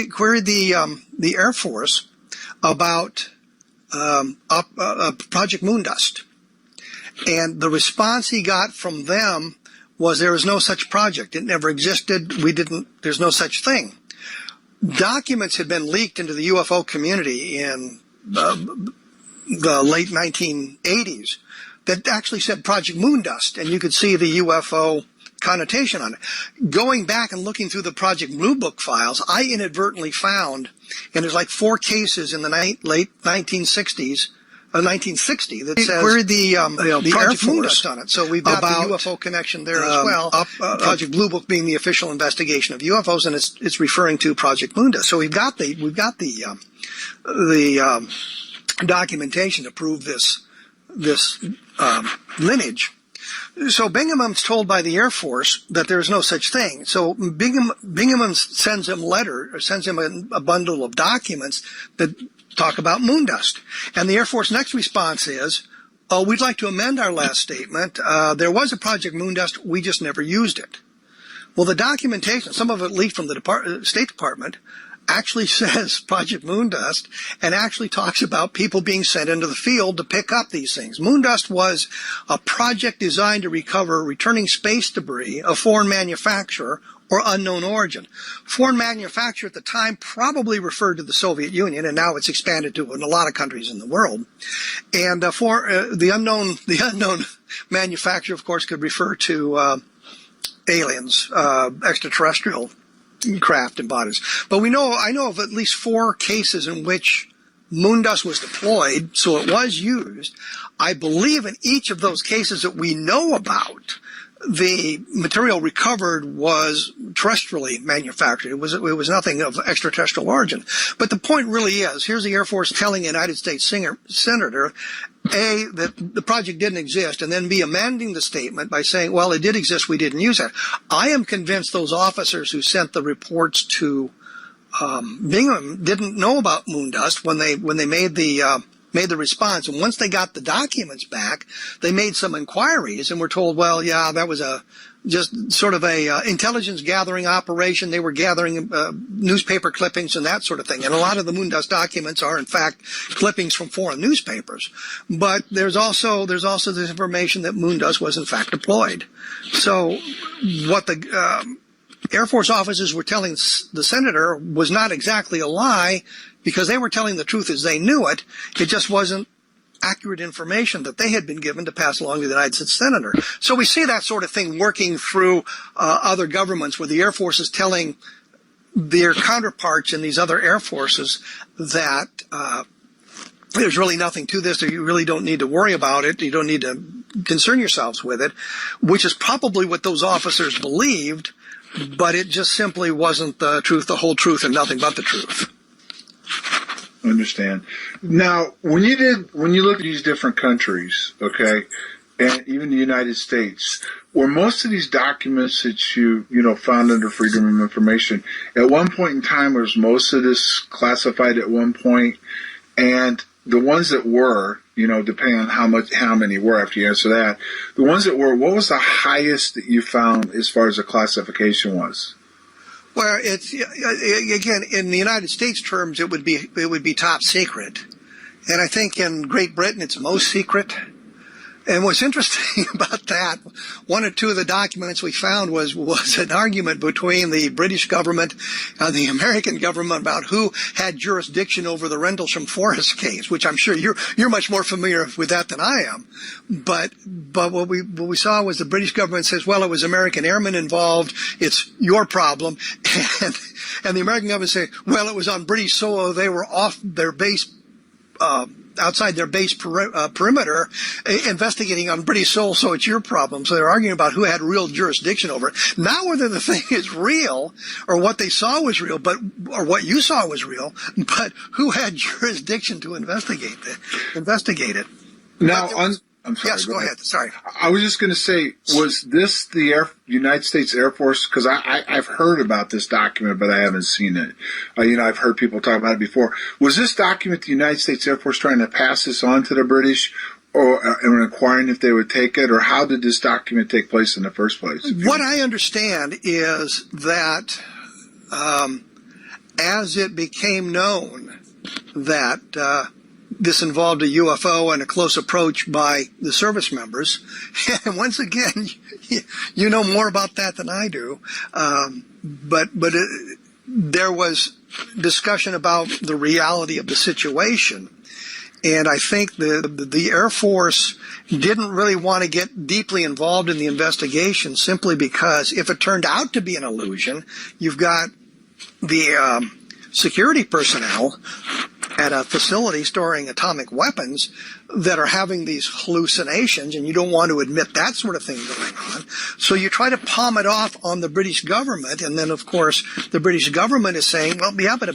queried the Air Force about Project Moondust, and the response he got from them was there was no such project. It never existed. There's no such thing. Documents had been leaked into the UFO community in the late 1980s that actually said Project Moondust, and you could see the UFO connotation on it. Going back and looking through the Project Blue Book files, I inadvertently found, and there's like 4 cases in the late 1960s, 1960 that says queried the Air Force on it. So we've got the UFO connection there as well. Project Blue Book being the official investigation of UFOs, and it's referring to Project Moondust. So we've got the documentation to prove this lineage. So Bingham's told by the Air Force that there is no such thing. So Bingham sends him a bundle of documents that talk about Moondust. And the Air Force next response is, oh, we'd like to amend our last statement. There was a Project Moondust, we just never used it. Well, the documentation, some of it leaked from the State Department, actually says Project Moondust and actually talks about people being sent into the field to pick up these things. Moondust was a project designed to recover returning space debris of foreign manufacture or unknown origin. Foreign manufacture at the time probably referred to the Soviet Union, and now it's expanded to in a lot of countries in the world. And the unknown manufacture, of course, could refer to aliens, extraterrestrial craft and bodies. But I know of at least 4 cases in which Moondust was deployed, so it was used. I believe in each of those cases that we know about, the material recovered was terrestrially manufactured. It was nothing of extraterrestrial origin. But the point really is, here's the Air Force telling a United States senator, A, that the project didn't exist, and then B, amending the statement by saying, well, it did exist, we didn't use it. I am convinced those officers who sent the reports to Bingham didn't know about Moondust when they made the response. And once they got the documents back, they made some inquiries and were told, well, yeah, that was just sort of a intelligence gathering operation. They were gathering newspaper clippings and that sort of thing. And a lot of the Moondust documents are, in fact, clippings from foreign newspapers. But there's also this information that Moondust was, in fact, deployed. So what the Air Force officers were telling the senator was not exactly a lie, because they were telling the truth as they knew it. It just wasn't accurate information that they had been given to pass along to the United States senator. So we see that sort of thing working through other governments, where the Air Force is telling their counterparts in these other air forces that there's really nothing to this, or you really don't need to worry about it, you don't need to concern yourselves with it, which is probably what those officers believed, but it just simply wasn't the truth, the whole truth, and nothing but the truth. Understand. Now, when you look at these different countries, okay, and even the United States, were most of these documents that you found under Freedom of Information, at one point in time, was most of this classified at one point? And the ones that were, depending on how many were, after you answer that, the ones that were, what was the highest that you found as far as the classification was? Well, it's, again, in the United States terms, it would be top secret. And I think in Great Britain, it's most secret. And what's interesting about that, 1 or 2 of the documents we found was an argument between the British government and the American government about who had jurisdiction over the Rendlesham Forest case, which I'm sure you're much more familiar with that than I am. But what we saw was the British government says, well, it was American airmen involved, it's your problem. And the American government say, well, it was on British soil, they were off their base, outside their base perimeter, investigating on British soil, so it's your problem. So they're arguing about who had real jurisdiction over it. Not whether the thing is real or what they saw was real, or what you saw was real, but who had jurisdiction to investigate it. Now, I'm sorry. Yes, go ahead. Sorry. I was just going to say, was this the United States Air Force? Because I've heard about this document, but I haven't seen it. I've heard people talk about it before. Was this document the United States Air Force trying to pass this on to the British, or inquiring if they would take it, or how did this document take place in the first place? What I understand is that as it became known that this involved a UFO and a close approach by the service members, and once again, you know more about that than I do, but there was discussion about the reality of the situation. And I think the Air Force didn't really want to get deeply involved in the investigation simply because if it turned out to be an illusion, you've got the security personnel at a facility storing atomic weapons that are having these hallucinations, and you don't want to admit that sort of thing going on. So you try to palm it off on the British government, and then, of course, the British government is saying, well, yeah, but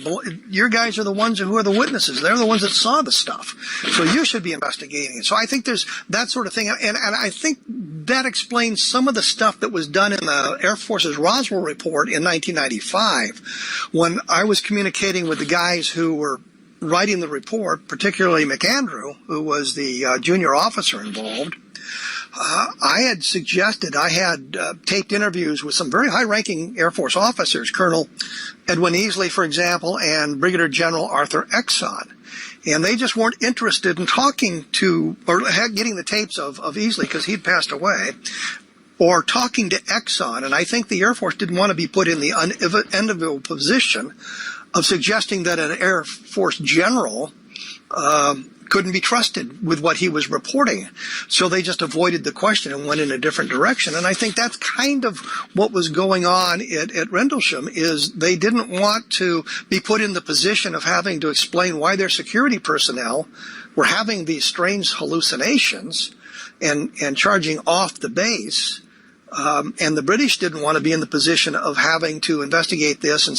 your guys are the ones who are the witnesses. They're the ones that saw the stuff. So you should be investigating it. So I think there's that sort of thing, and I think that explains some of the stuff that was done in the Air Force's Roswell report in 1995, when I was communicating with the guys who were writing the report, particularly McAndrew, who was the junior officer involved. I had suggested, I had taped interviews with some very high-ranking Air Force officers, Colonel Edwin Easley, for example, and Brigadier General Arthur Exon. And they just weren't interested in talking to, or getting the tapes of Easley because he'd passed away, or talking to Exon. And I think the Air Force didn't want to be put in the unenviable position of suggesting that an Air Force general couldn't be trusted with what he was reporting. So they just avoided the question and went in a different direction. And I think that's kind of what was going on at Rendlesham, is they didn't want to be put in the position of having to explain why their security personnel were having these strange hallucinations and charging off the base. And the British didn't want to be in the position of having to investigate this and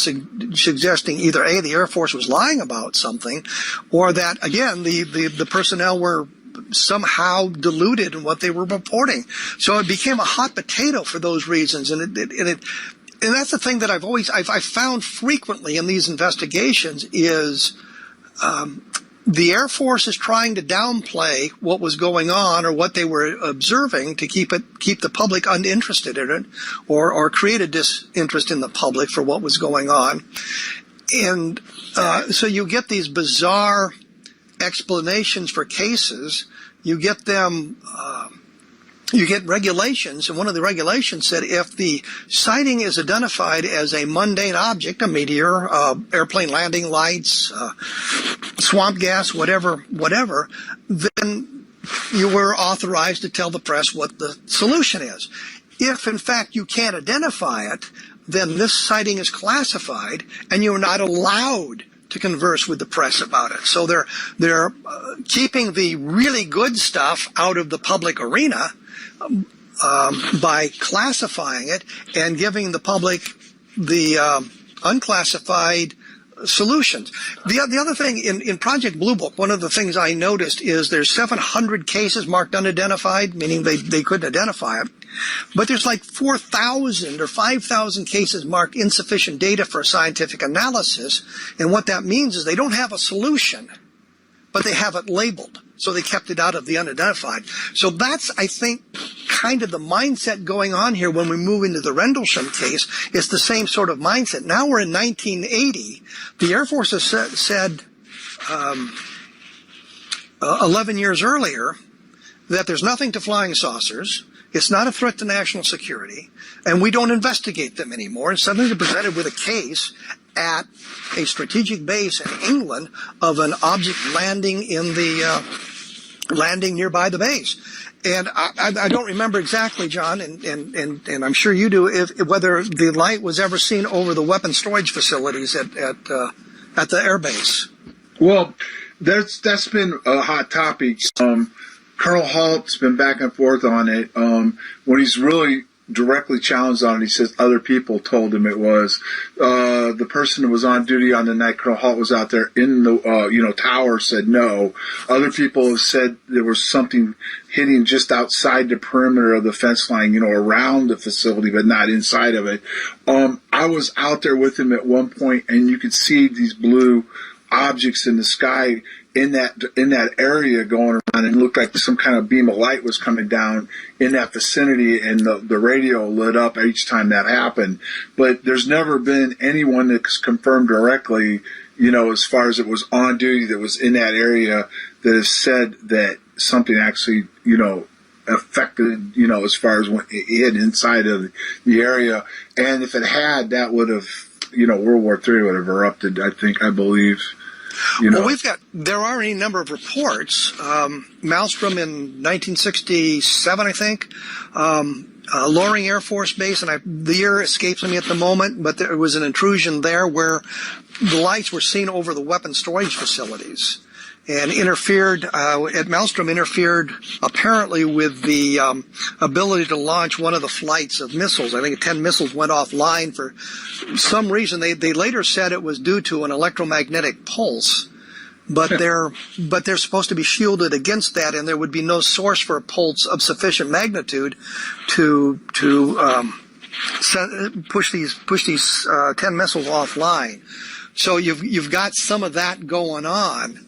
suggesting either A, the Air Force was lying about something, or that, again, the personnel were somehow deluded in what they were reporting. So it became a hot potato for those reasons. And that's the thing that I've found frequently in these investigations is, the Air Force is trying to downplay what was going on or what they were observing to keep the public uninterested in it, or create a disinterest in the public for what was going on. And so you get these bizarre explanations for cases. You get them. You get regulations, and one of the regulations said if the sighting is identified as a mundane object, a meteor, airplane landing lights, swamp gas, whatever, then you were authorized to tell the press what the solution is. If, in fact, you can't identify it, then this sighting is classified, and you're not allowed to converse with the press about it. So they're keeping the really good stuff out of the public arena by classifying it and giving the public the unclassified solutions. The other thing in Project Blue Book, one of the things I noticed is there's 700 cases marked unidentified, meaning they couldn't identify it. But there's like 4,000 or 5,000 cases marked insufficient data for scientific analysis. And what that means is they don't have a solution, but they have it labeled. So they kept it out of the unidentified. So that's, I think, kind of the mindset going on here when we move into the Rendlesham case. It's the same sort of mindset. Now we're in 1980. The Air Force has said 11 years earlier that there's nothing to flying saucers. It's not a threat to national security, and we don't investigate them anymore. And suddenly they're presented with a case at a strategic base in England of an object landing in the landing nearby the base. And I don't remember exactly, John, and I'm sure you do, whether the light was ever seen over the weapon storage facilities at the air base. Well, that's been a hot topic. Colonel Halt's been back and forth on it. When he's really directly challenged on it, he says other people told him it was. The person who was on duty on the night Colonel Halt was out there in the tower said no. Other people have said there was something hitting just outside the perimeter of the fence line, around the facility, but not inside of it. I was out there with him at one point, and you could see these blue objects in the sky in that area going around, and it looked like some kind of beam of light was coming down in that vicinity, and the radio lit up each time that happened. But there's never been anyone that's confirmed directly, as far as it was on duty that was in that area, that has said that something actually, affected, as far as when it hit inside of the area. And if it had, that would have, World War III would have erupted, I believe. Well, there are any number of reports. Maelstrom in 1967, I think. Loring Air Force Base, and the year escapes me at the moment, but there was an intrusion there where the lights were seen over the weapon storage facilities and interfered, at Maelstrom interfered apparently with the ability to launch one of the flights of missiles. I think 10 missiles went offline for some reason. They later said it was due to an electromagnetic pulse, but they're supposed to be shielded against that, and there would be no source for a pulse of sufficient magnitude to push these 10 missiles offline. So you've got some of that going on.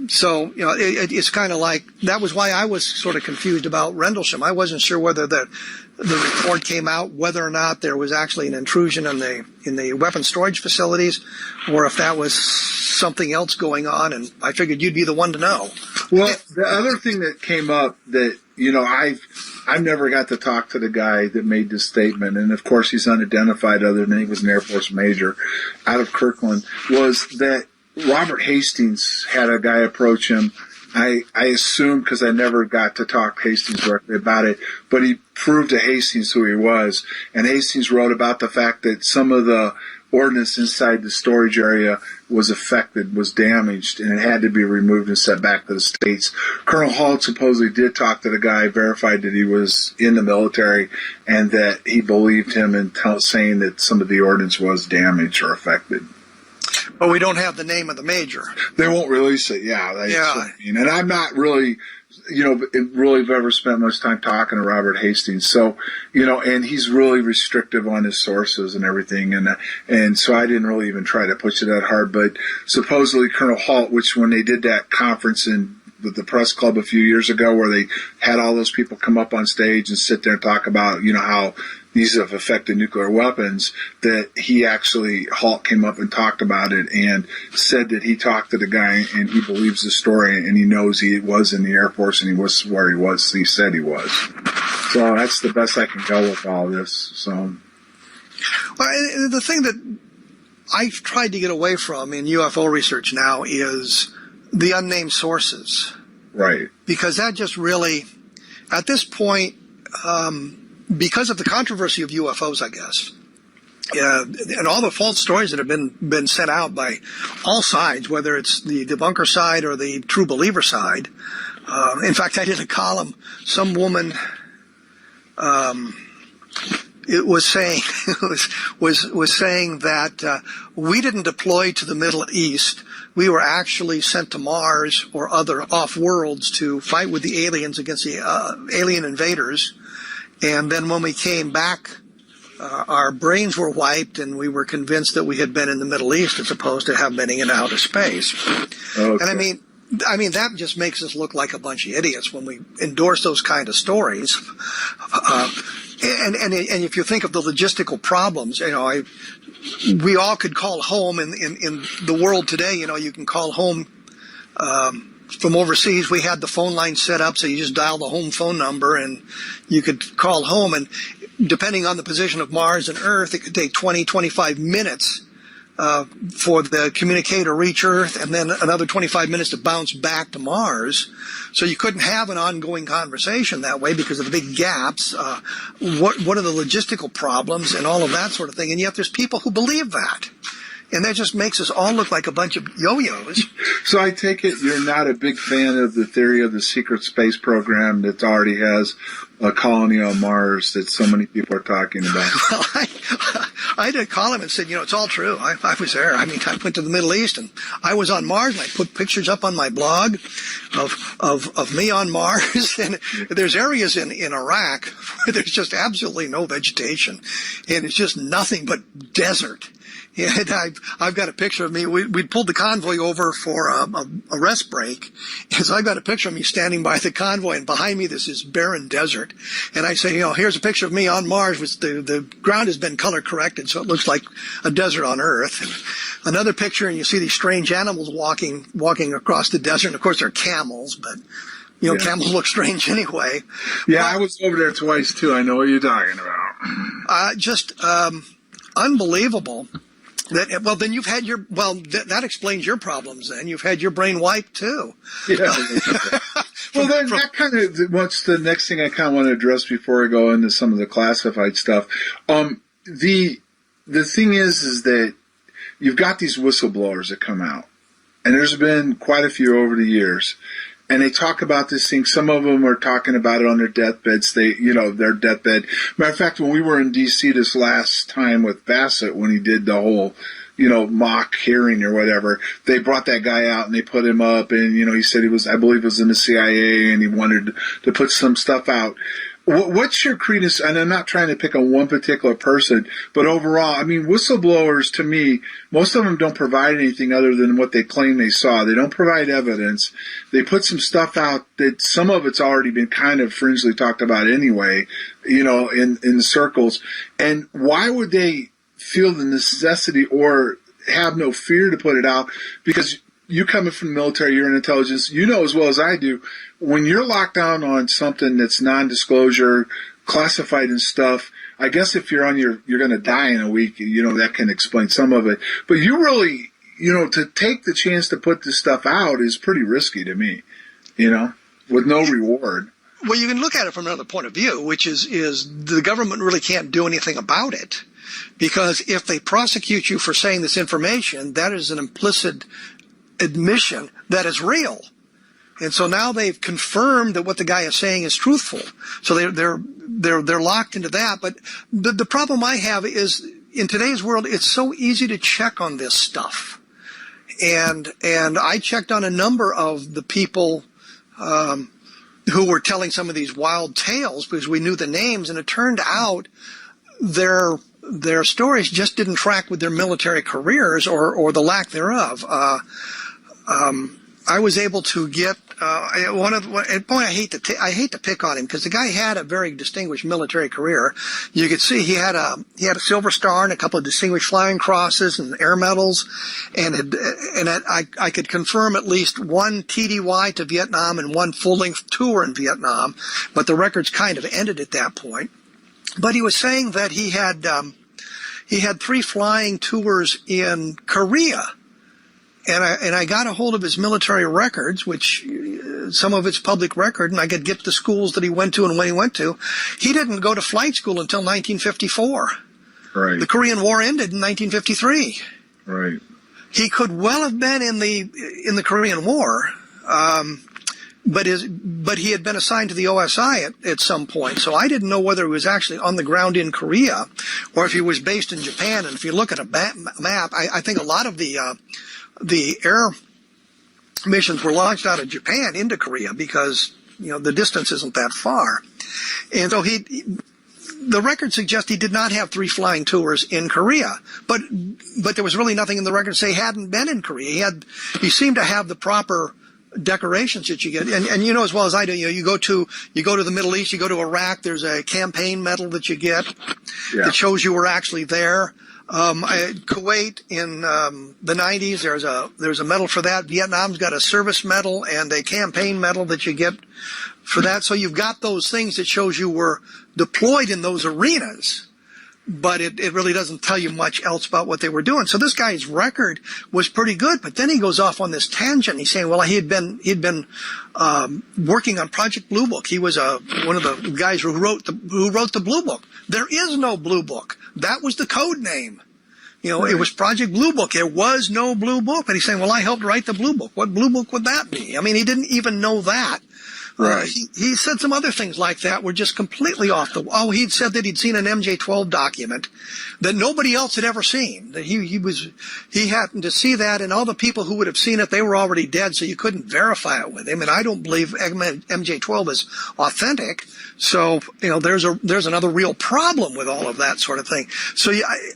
So, it's kind of like, that was why I was sort of confused about Rendlesham. I wasn't sure whether the report came out, whether or not there was actually an intrusion in the weapon storage facilities, or if that was something else going on, and I figured you'd be the one to know. Well, the other thing that came up that, I've never got to talk to the guy that made this statement, and of course he's unidentified other than he was an Air Force major out of Kirkland, was that Robert Hastings had a guy approach him. I assume, because I never got to talk to Hastings directly about it, but he proved to Hastings who he was. And Hastings wrote about the fact that some of the ordnance inside the storage area was affected, was damaged, and it had to be removed and sent back to the States. Colonel Halt supposedly did talk to the guy, verified that he was in the military, and that he believed him in saying that some of the ordnance was damaged or affected. But we don't have the name of the major. They won't release it, yeah. And I'm not really, really have ever spent much time talking to Robert Hastings. So, and he's really restrictive on his sources and everything. And so I didn't really even try to push it that hard. But supposedly Colonel Halt, which when they did that conference with the press club a few years ago, where they had all those people come up on stage and sit there and talk about, how these have affected nuclear weapons, that Halt came up and talked about it and said that he talked to the guy and he believes the story and he knows he was in the Air Force and he was where he said he was. So that's the best I can go with all this. So, well, the thing that I've tried to get away from in UFO research now is the unnamed sources. Right. Because that just really, at this point, because of the controversy of UFOs, I guess, and all the false stories that have been sent out by all sides, whether it's the debunker side or the true believer side. In fact, I did a column. Some woman, it was saying was saying that we didn't deploy to the Middle East. We were actually sent to Mars or other off-worlds to fight with the aliens against the alien invaders. And then when we came back, our brains were wiped, and we were convinced that we had been in the Middle East as opposed to have been in outer space. Okay. And I mean that just makes us look like a bunch of idiots when we endorse those kind of stories. And if you think of the logistical problems, we all could call home in the world today. You can call home from overseas. We had the phone line set up, so you just dial the home phone number and you could call home. And depending on the position of Mars and Earth, it could take 20, 25 minutes for the communicator to reach Earth, and then another 25 minutes to bounce back to Mars. So you couldn't have an ongoing conversation that way because of the big gaps. What are the logistical problems and all of that sort of thing? And yet there's people who believe that. And that just makes us all look like a bunch of yo-yos. So I take it you're not a big fan of the theory of the secret space program that already has a colony on Mars that so many people are talking about. Well, I did call him and said, it's all true. I was there. I went to the Middle East and I was on Mars, and I put pictures up on my blog of me on Mars. And there's areas in Iraq where there's just absolutely no vegetation, and it's just nothing but desert. Yeah, I've got a picture of me. We'd pulled the convoy over for a rest break. And so I've got a picture of me standing by the convoy, and behind me this is barren desert. And I say, here's a picture of me on Mars, which the ground has been color corrected, so it looks like a desert on Earth. And another picture, and you see these strange animals walking across the desert. And of course, they're camels, but camels look strange anyway. Yeah, I was over there twice too. I know what you're talking about. Just unbelievable. Then you've had that explains your problems. Then you've had your brain wiped too. Yeah. Well, then that kind of what's the next thing I kind of want to address before I go into some of the classified stuff. The thing is that you've got these whistleblowers that come out, and there's been quite a few over the years. And they talk about this thing. Some of them are talking about it on their deathbeds. Their deathbed. Matter of fact, when we were in D.C. this last time with Bassett, when he did the whole, mock hearing or whatever, they brought that guy out and they put him up. And, he said I believe he was in the CIA, and he wanted to put some stuff out. What's your credence? And I'm not trying to pick on one particular person, but overall, I mean, whistleblowers, to me, most of them don't provide anything other than what they claim they saw. They don't provide evidence. They put some stuff out that some of it's already been kind of fringely talked about anyway, in the circles. And why would they feel the necessity or have no fear to put it out? Because you coming from the military, you're in intelligence, you know as well as I do, when you're locked down on something that's non-disclosure, classified and stuff, I guess if you're going to die in a week, that can explain some of it. But you really, to take the chance to put this stuff out is pretty risky to me, with no reward. Well, you can look at it from another point of view, which is the government really can't do anything about it. Because if they prosecute you for saying this information, that is an implicit admission that is real. And so now they've confirmed that what the guy is saying is truthful. So they're locked into that. But the problem I have is in today's world, it's so easy to check on this stuff. And I checked on a number of the people who were telling some of these wild tales because we knew the names, and it turned out their stories just didn't track with their military careers or the lack thereof. I was able to get I hate to pick on him because the guy had a very distinguished military career. You could see he had a Silver Star and a couple of Distinguished Flying Crosses and air medals, and I could confirm at least one TDY to Vietnam and one full-length tour in Vietnam, but the records kind of ended at that point. But he was saying that he had 3 flying tours in Korea. And I got a hold of his military records, which some of it's public record, and I could get the schools that he went to and when he went to. He didn't go to flight school until 1954. Right. The Korean War ended in 1953. Right. He could well have been in the Korean War, but he had been assigned to the OSI at some point. So I didn't know whether he was actually on the ground in Korea or if he was based in Japan. And if you look at a map, I think a lot of the air missions were launched out of Japan into Korea because, the distance isn't that far. And so the record suggests he did not have 3 flying tours in Korea, but there was really nothing in the record to say he hadn't been in Korea. He seemed to have the proper decorations that you get. And as well as I do, you go to the Middle East, you go to Iraq, there's a campaign medal that you get that shows you were actually there. Kuwait in the 90s, there's a medal for that. Vietnam's got a service medal and a campaign medal that you get for that. So you've got those things that shows you were deployed in those arenas, but it really doesn't tell you much else about what they were doing. So this guy's record was pretty good, but then he goes off on this tangent. He's saying, well, he'd been working on Project Blue Book. He was one of the guys who wrote the Blue Book. There is no Blue Book. That was the code name. Right. It was Project Blue Book. There was no Blue Book. But he's saying, well, I helped write the Blue Book. What Blue Book would that be? I mean, he didn't even know that. Right. He said some other things like that were just completely off the wall. Oh, he'd said that he'd seen an MJ-12 document that nobody else had ever seen. That he happened to see that, and all the people who would have seen it, they were already dead, so you couldn't verify it with him. And I don't believe MJ-12 is authentic. So, there's another real problem with all of that sort of thing. So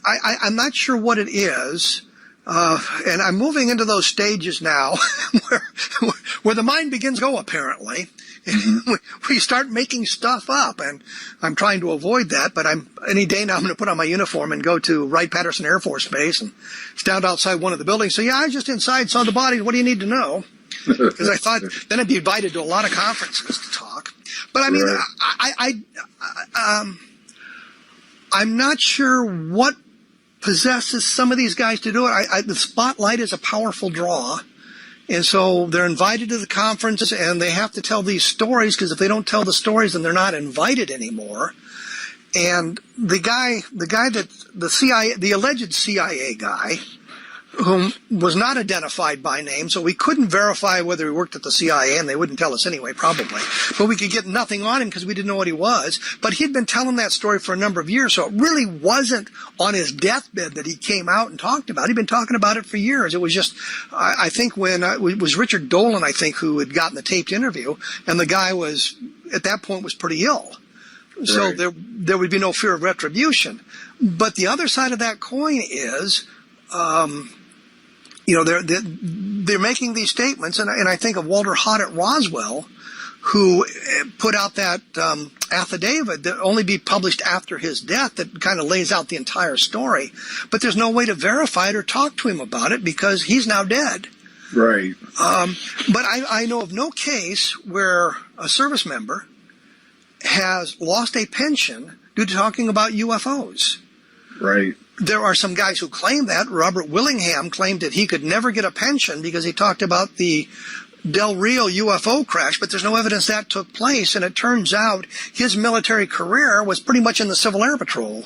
I'm not sure what it is. And I'm moving into those stages now where the mind begins to go, apparently. Mm-hmm. We start making stuff up, and I'm trying to avoid that, but any day now I'm going to put on my uniform and go to Wright-Patterson Air Force Base and stand outside one of the buildings. So, I just inside saw the body. What do you need to know? Because I thought then I'd be invited to a lot of conferences to talk. But I mean, right. I'm not sure what possesses some of these guys to do it. The spotlight is a powerful draw. And so they're invited to the conference, and they have to tell these stories, because if they don't tell the stories, then they're not invited anymore. And the alleged CIA guy, whom was not identified by name, so we couldn't verify whether he worked at the CIA, and they wouldn't tell us anyway, probably. But we could get nothing on him because we didn't know what he was. But he'd been telling that story for a number of years, so it really wasn't on his deathbed that he came out and talked about it. He'd been talking about it for years. It was just, I think when it was Richard Dolan, I think, who had gotten the taped interview, and the guy was, at that point, was pretty ill. So right. There would be no fear of retribution. But the other side of that coin is, they're making these statements, and I think of Walter Haut at Roswell, who put out that affidavit that only be published after his death that kind of lays out the entire story. But there's no way to verify it or talk to him about it because he's now dead. Right. But I know of no case where a service member has lost a pension due to talking about UFOs. Right. There are some guys who claim that. Robert Willingham claimed that he could never get a pension because he talked about the Del Rio UFO crash, but there's no evidence that took place. And it turns out his military career was pretty much in the Civil Air Patrol.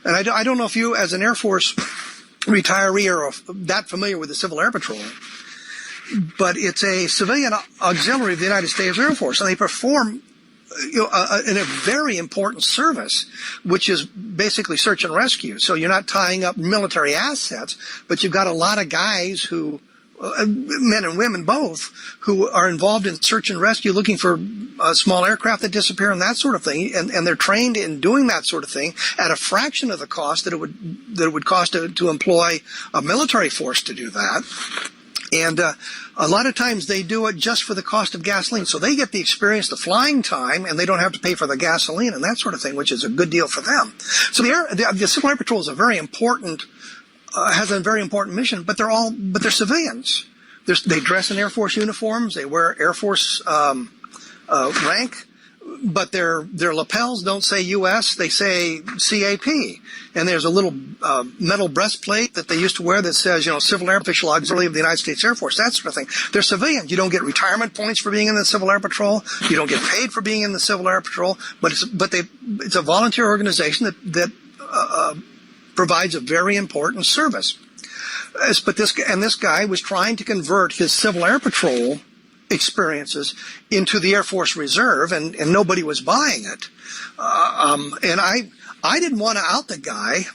And I don't know if you, as an Air Force retiree, are that familiar with the Civil Air Patrol, but it's a civilian auxiliary of the United States Air Force, and they perform in a very important service, which is basically search and rescue. So you're not tying up military assets, but you've got a lot of guys who, men and women both, who are involved in search and rescue, looking for small aircraft that disappear and that sort of thing. And they're trained in doing that sort of thing at a fraction of the cost that it would cost to employ a military force to do that. And a lot of times they do it just for the cost of gasoline. So they get the experience, the flying time, and they don't have to pay for the gasoline and that sort of thing, which is a good deal for them. So the Civil Air Patrol is has a very important mission, but they're civilians. They dress in Air Force uniforms. They wear Air Force rank, but their lapels don't say U.S., they say CAP. And there's a little metal breastplate that they used to wear that says, Civil Air Official Auxiliary of the United States Air Force, that sort of thing. They're civilians. You don't get retirement points for being in the Civil Air Patrol. You don't get paid for being in the Civil Air Patrol. But it's a volunteer organization that provides a very important service. But this guy was trying to convert his Civil Air Patrol experiences into the Air Force Reserve, and nobody was buying it. And I didn't want to out the guy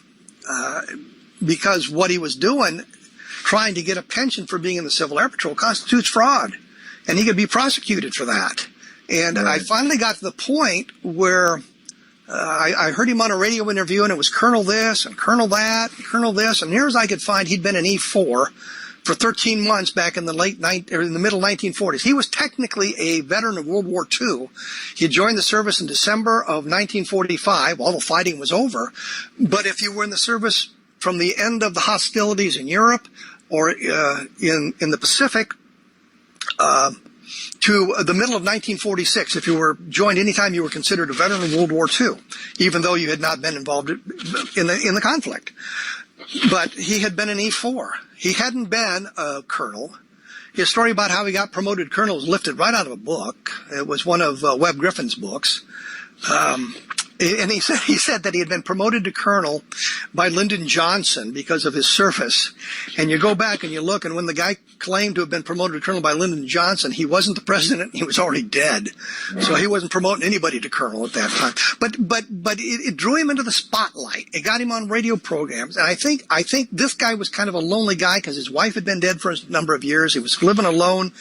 because what he was doing, trying to get a pension for being in the Civil Air Patrol, constitutes fraud, and he could be prosecuted for that. And right. I finally got to the point where I heard him on a radio interview, and it was Colonel this and Colonel that and Colonel this, and near as I could find, he'd been an E4 for 13 months back in the middle 1940s. He was technically a veteran of World War II. He joined the service in December of 1945. All the fighting was over. But if you were in the service from the end of the hostilities in Europe or in the Pacific to the middle of 1946, if you were joined anytime, you were considered a veteran of World War II, even though you had not been involved in the conflict. But he had been an E4. He hadn't been a colonel. His story about how he got promoted colonel was lifted right out of a book. It was one of Webb Griffin's books. And he said that he had been promoted to colonel by Lyndon Johnson because of his service. And you go back and you look, and when the guy claimed to have been promoted to colonel by Lyndon Johnson, he wasn't the president; he was already dead. So he wasn't promoting anybody to colonel at that time. But it drew him into the spotlight. It got him on radio programs, and I think this guy was kind of a lonely guy because his wife had been dead for a number of years. He was living alone.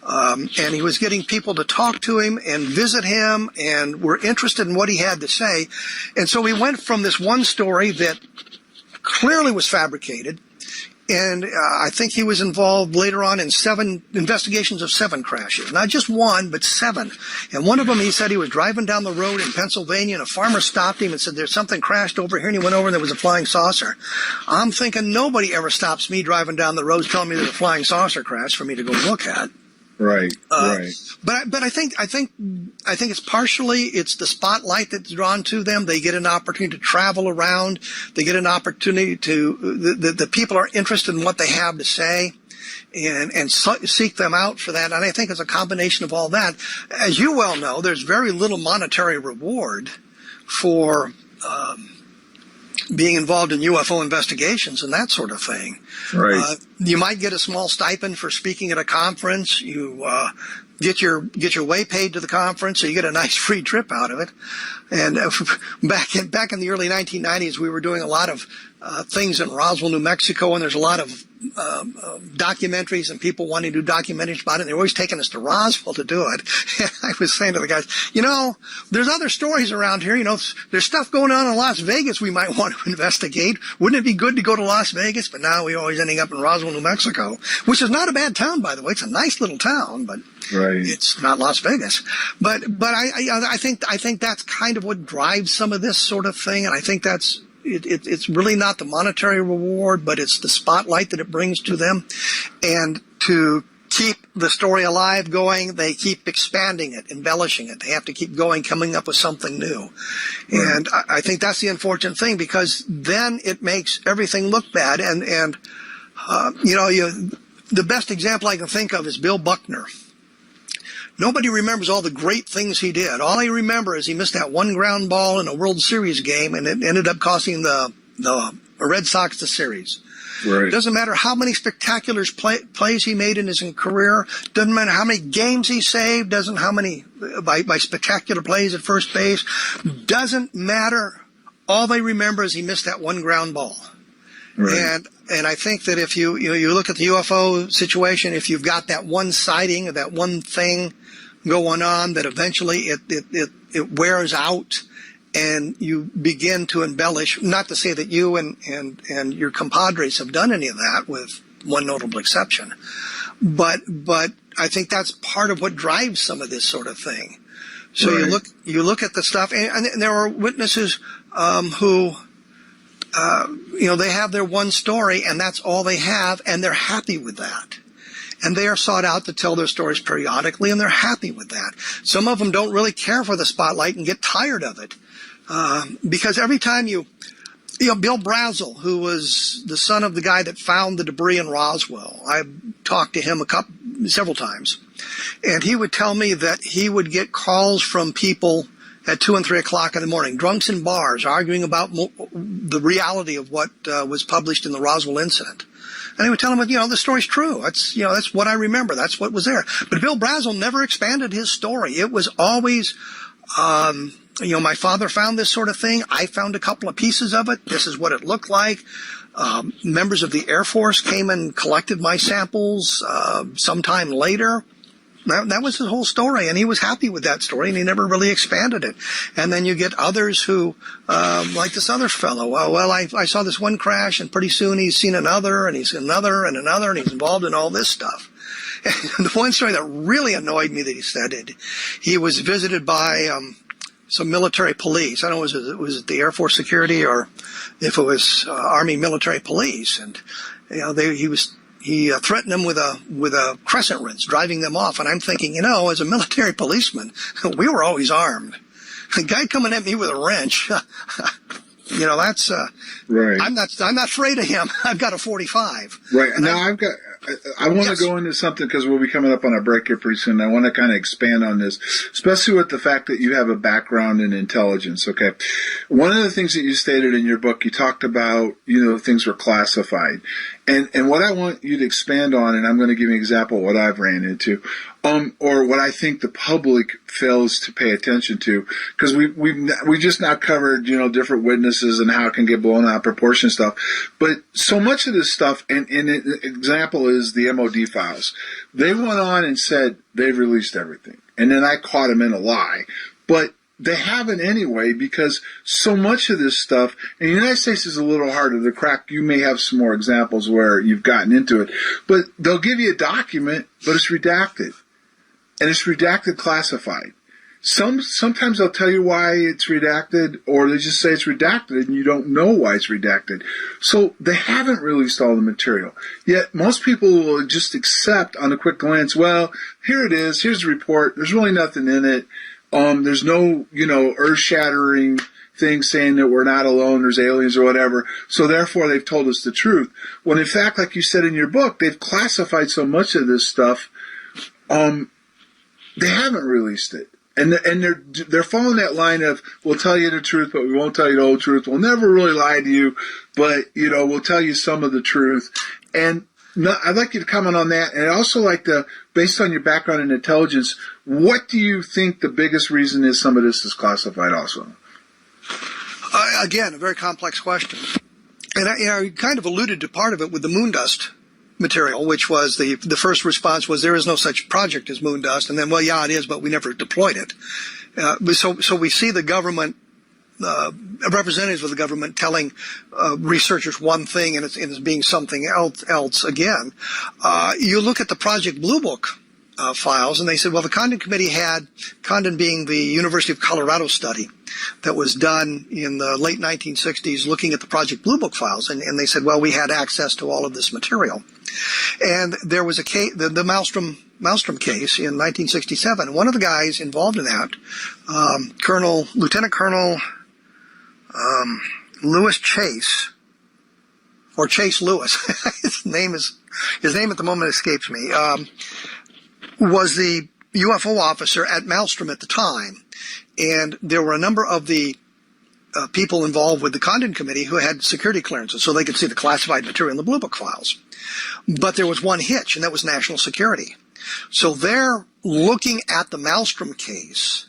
And he was getting people to talk to him and visit him and were interested in what he had to say. And so we went from this one story that clearly was fabricated, and I think he was involved later on in 7 investigations of 7 crashes. Not just one, but 7. And one of them, he said he was driving down the road in Pennsylvania, and a farmer stopped him and said, "There's something crashed over here," and he went over and there was a flying saucer. I'm thinking nobody ever stops me driving down the road telling me there's a flying saucer crash for me to go look at. Right. But I think it's partially it's the spotlight that's drawn to them. They get an opportunity to travel around. They get an opportunity to the people are interested in what they have to say, and seek them out for that. And I think it's a combination of all that. As you well know, there's very little monetary reward for being involved in UFO investigations and that sort of thing. Right. You might get a small stipend for speaking at a conference. You get your way paid to the conference, so you get a nice free trip out of it. And back in the early 1990s, we were doing a lot of things in Roswell, New Mexico, and there's a lot of documentaries and people wanting to do documentaries about it. And they're always taking us to Roswell to do it. And I was saying to the guys, there's other stories around here. There's stuff going on in Las Vegas we might want to investigate. Wouldn't it be good to go to Las Vegas? But now we're always ending up in Roswell, New Mexico, which is not a bad town, by the way. It's a nice little town, but it's not Las Vegas. But I think that's kind of what drives some of this sort of thing, and I think that's. It's really not the monetary reward, but it's the spotlight that it brings to them. And to keep the story alive going, they keep expanding it, embellishing it. They have to keep going, coming up with something new. Right. And I think that's the unfortunate thing, because then it makes everything look bad. And the best example I can think of is Bill Buckner. Nobody remembers all the great things he did. All I remember is he missed that one ground ball in a World Series game, and it ended up costing the Red Sox the series. Right. It doesn't matter how many spectacular plays he made in his career. Doesn't matter how many games he saved. Doesn't how many by spectacular plays at first base. Doesn't matter. All they remember is he missed that one ground ball. Right. And I think that if you look at the UFO situation, if you've got that one sighting or that one thing going on, that eventually it wears out, and you begin to embellish. Not to say that you and your compadres have done any of that, with one notable exception, but I think that's part of what drives some of this sort of thing. So right. you look at the stuff, and there are witnesses who. They have their one story, and that's all they have, and they're happy with that. And they are sought out to tell their stories periodically, and they're happy with that. Some of them don't really care for the spotlight and get tired of it. Because every time Bill Brazel, who was the son of the guy that found the debris in Roswell, I talked to him several times, and he would tell me that he would get calls from people at 2 and 3 o'clock in the morning, drunks in bars, arguing about the reality of what was published in the Roswell incident. And he would tell them, the story's true. That's what I remember. That's what was there. But Bill Brazel never expanded his story. It was always, my father found this sort of thing. I found a couple of pieces of it. This is what it looked like. Members of the Air Force came and collected my samples sometime later. That was his whole story, and he was happy with that story, and he never really expanded it. And then you get others who, like this other fellow, I saw this one crash, and pretty soon he's seen another, and he's seen another, and another, and he's involved in all this stuff. And the one story that really annoyed me that he said he was visited by some military police. I don't know, was it the Air Force security, or if it was Army military police, and he threatened them with a crescent wrench, driving them off. And I'm thinking, as a military policeman, we were always armed. The guy coming at me with a wrench, that's right. I'm not afraid of him. I've got a .45. Right. Now I want to Yes. go into something because we'll be coming up on a break here pretty soon. I want to kind of expand on this, especially with the fact that you have a background in intelligence. Okay. One of the things that you stated in your book, you talked about, things were classified. And what I want you to expand on, and I'm going to give you an example of what I've ran into, or what I think the public fails to pay attention to, because we just now covered, different witnesses and how it can get blown out of proportion stuff. But so much of this stuff, and an example is the MOD files. They went on and said they've released everything. And then I caught them in a lie. But they haven't anyway, because so much of this stuff, and the United States is a little harder to crack. You may have some more examples where you've gotten into it, but they'll give you a document, but it's redacted. And it's redacted classified. Sometimes they'll tell you why it's redacted, or they just say it's redacted and you don't know why it's redacted. So they haven't released all the material. Yet most people will just accept on a quick glance, well, here it is, here's the report, there's really nothing in it. There's no, earth-shattering thing saying that we're not alone, there's aliens or whatever, so therefore they've told us the truth. When in fact, like you said in your book, they've classified so much of this stuff, they haven't released it. And they're following that line of, we'll tell you the truth, but we won't tell you the whole truth. We'll never really lie to you, but, we'll tell you some of the truth. And I'd like you to comment on that. And I'd also like to, based on your background in intelligence, what do you think the biggest reason is some of this is classified also? Again, a very complex question. And I kind of alluded to part of it with the moon dust material, which was the first response was there is no such project as moon dust. And then, well, yeah, it is, but we never deployed it. So we see the government, representatives of the government telling researchers one thing and it's being something else again. You look at the Project Blue Book files, and they said, well, the Condon Committee had, Condon being the University of Colorado study that was done in the late 1960s looking at the Project Blue Book files, and they said, well, we had access to all of this material. And there was a case, the Maelstrom case in 1967. One of the guys involved in that, Lieutenant Colonel Lewis Chase, or Chase Lewis, his name at the moment escapes me, was the UFO officer at Maelstrom at the time. And there were a number of the people involved with the Condon Committee who had security clearances so they could see the classified material in the Blue Book files. But there was one hitch, and that was national security. So they're looking at the Maelstrom case,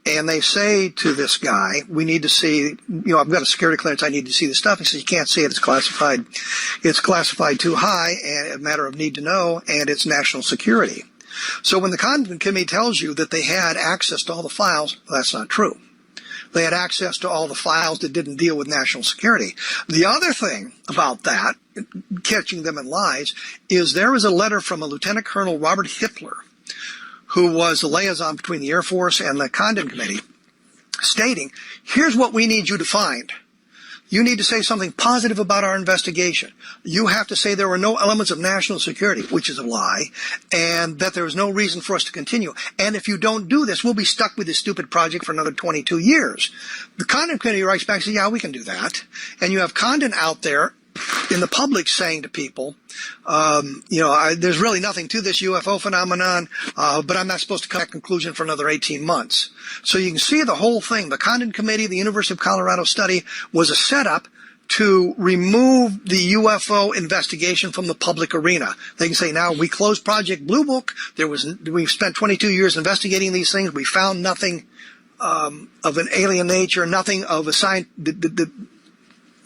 and they say to this guy, we need to see, I've got a security clearance, I need to see the stuff. He says, you can't see it, it's classified. It's classified too high, and a matter of need to know, and it's national security. So when the Condon Committee tells you that they had access to all the files, well, that's not true. They had access to all the files that didn't deal with national security. The other thing about that, catching them in lies, is there was a letter from a Lieutenant Colonel Robert Hitler, who was the liaison between the Air Force and the Condon Committee, stating, here's what we need you to find. You need to say something positive about our investigation. You have to say there were no elements of national security, which is a lie, and that there was no reason for us to continue. And if you don't do this, we'll be stuck with this stupid project for another 22 years. The Condon Committee writes back and says, yeah, we can do that. And you have Condon out there in the public saying to people, there's really nothing to this UFO phenomenon, but I'm not supposed to come to that conclusion for another 18 months. So you can see the whole thing. The Condon Committee, the University of Colorado study, was a setup to remove the UFO investigation from the public arena. They can say, now, we closed Project Blue Book. We've spent 22 years investigating these things. We found nothing of an alien nature, nothing of a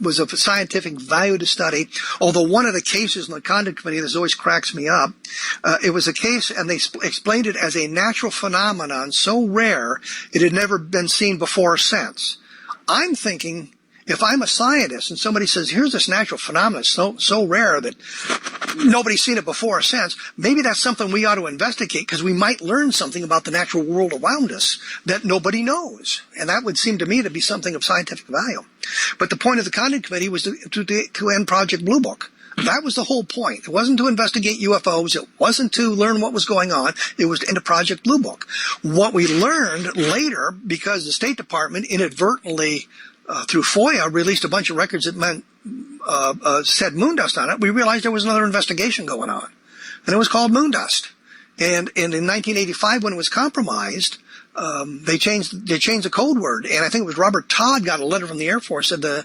was of a scientific value to study. Although one of the cases in the Condon Committee, this always cracks me up, it was a case, and they explained it as a natural phenomenon so rare it had never been seen before or since. I'm thinking, if I'm a scientist and somebody says, here's this natural phenomenon so rare that nobody's seen it before or since, maybe that's something we ought to investigate, because we might learn something about the natural world around us that nobody knows. And that would seem to me to be something of scientific value. But the point of the Condon Committee was to end Project Blue Book. That was the whole point. It wasn't to investigate UFOs. It wasn't to learn what was going on. It was to end a Project Blue Book. What we learned later, because the State Department inadvertently through FOIA, released a bunch of records that said moon dust on it, we realized there was another investigation going on. and it was called moondust. And in 1985, when it was compromised, they changed the code word, and I think it was Robert Todd got a letter from the Air Force said the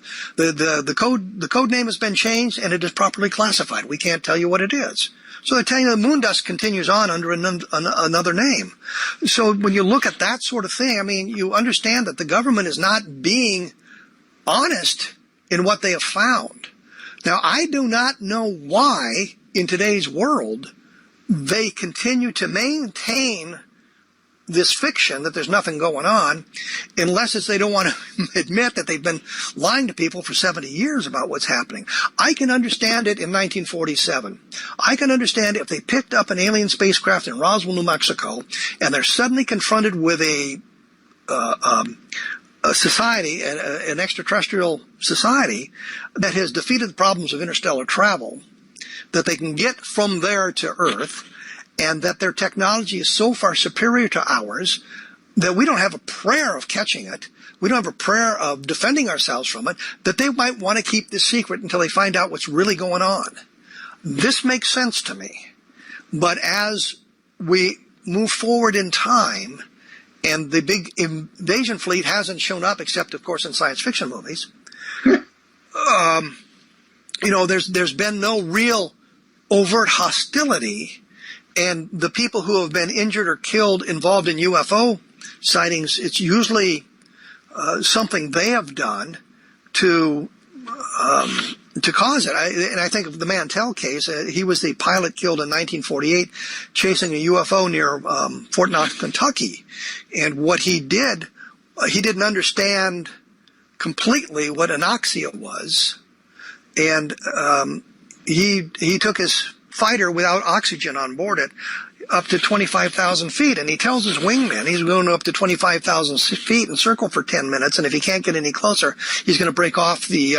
code name has been changed and it is properly classified. We can't tell you what it is. So they're telling you the moondust continues on under another name. So when you look at that sort of thing, I mean, you understand that the government is not being honest in what they have found. Now, I do not know why in today's world they continue to maintain this fiction that there's nothing going on, unless it's they don't want to admit that they've been lying to people for 70 years about what's happening. I can understand it in 1947. I can understand if they picked up an alien spacecraft in Roswell, New Mexico, and they're suddenly confronted with a society, an extraterrestrial society that has defeated the problems of interstellar travel, that they can get from there to Earth, and that their technology is so far superior to ours that we don't have a prayer of catching it, we don't have a prayer of defending ourselves from it, that they might want to keep this secret until they find out what's really going on. This makes sense to me. But as we move forward in time, and the big invasion fleet hasn't shown up, except, of course, in science fiction movies, there's been no real overt hostility. And the people who have been injured or killed involved in UFO sightings, it's usually something they have done to cause it. And I think of the Mantell case. He was the pilot killed in 1948 chasing a UFO near Fort Knox, Kentucky. And what he did, he didn't understand completely what anoxia was. And he took his fighter without oxygen on board it up to 25,000 feet, and he tells his wingman he's going up to 25,000 feet and circle for 10 minutes, and if he can't get any closer, he's going to break off the